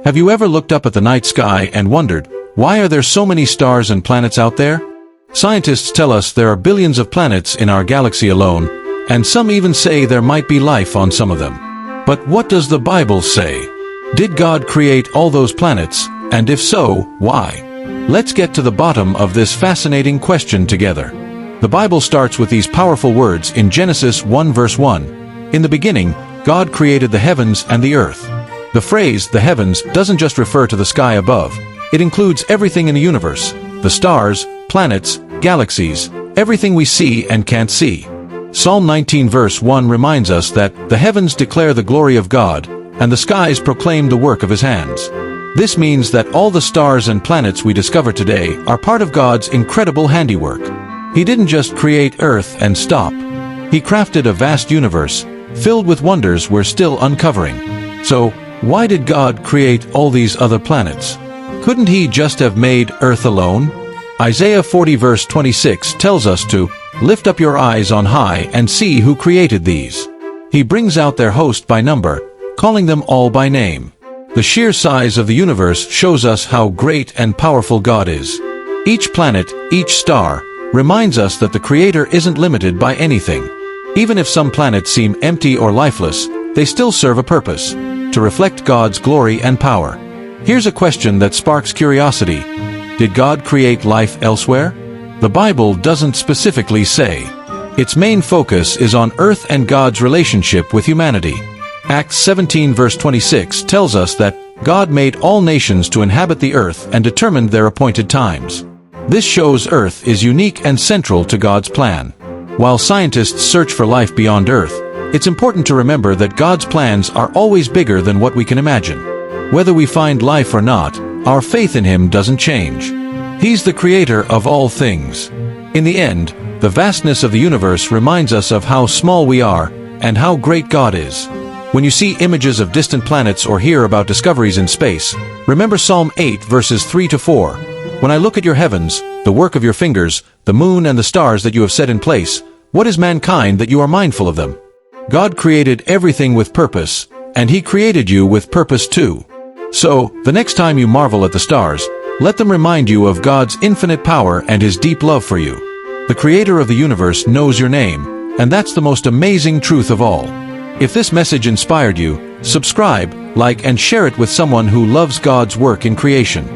Have you ever looked up at the night sky and wondered, why are there so many stars and planets out there? Scientists tell us there are billions of planets in our galaxy alone, and some even say there might be life on some of them. But what does the Bible say? Did God create all those planets, and if so, why? Let's get to the bottom of this fascinating question together. The Bible starts with these powerful words in Genesis 1 verse 1. In the beginning, God created the heavens and the earth. The phrase, the heavens, doesn't just refer to the sky above. It includes everything in the universe, the stars, planets, galaxies, everything we see and can't see. Psalm 19 verse 1 reminds us that the heavens declare the glory of God, and the skies proclaim the work of His hands. This means that all the stars and planets we discover today are part of God's incredible handiwork. He didn't just create Earth and stop. He crafted a vast universe, filled with wonders we're still uncovering. So, why did God create all these other planets? Couldn't He just have made Earth alone? Isaiah 40 verse 26 tells us to lift up your eyes on high and see who created these. He brings out their host by number, calling them all by name. The sheer size of the universe shows us how great and powerful God is. Each planet, each star, reminds us that the Creator isn't limited by anything. Even if some planets seem empty or lifeless, they still serve a purpose, to reflect God's glory and power. Here's a question that sparks curiosity. Did God create life elsewhere? The Bible doesn't specifically say. Its main focus is on Earth and God's relationship with humanity. Acts 17 verse 26 tells us that God made all nations to inhabit the earth and determined their appointed times. This shows Earth is unique and central to God's plan. While scientists search for life beyond Earth, it's important to remember that God's plans are always bigger than what we can imagine. Whether we find life or not, our faith in Him doesn't change. He's the Creator of all things. In the end, the vastness of the universe reminds us of how small we are and how great God is. When you see images of distant planets or hear about discoveries in space, remember Psalm 8 verses 3 to 4. When I look at your heavens, the work of your fingers, the moon and the stars that you have set in place, what is mankind that you are mindful of them? God created everything with purpose, and He created you with purpose too. So, the next time you marvel at the stars, let them remind you of God's infinite power and His deep love for you. The Creator of the universe knows your name, and that's the most amazing truth of all. If this message inspired you, subscribe, like and share it with someone who loves God's work in creation.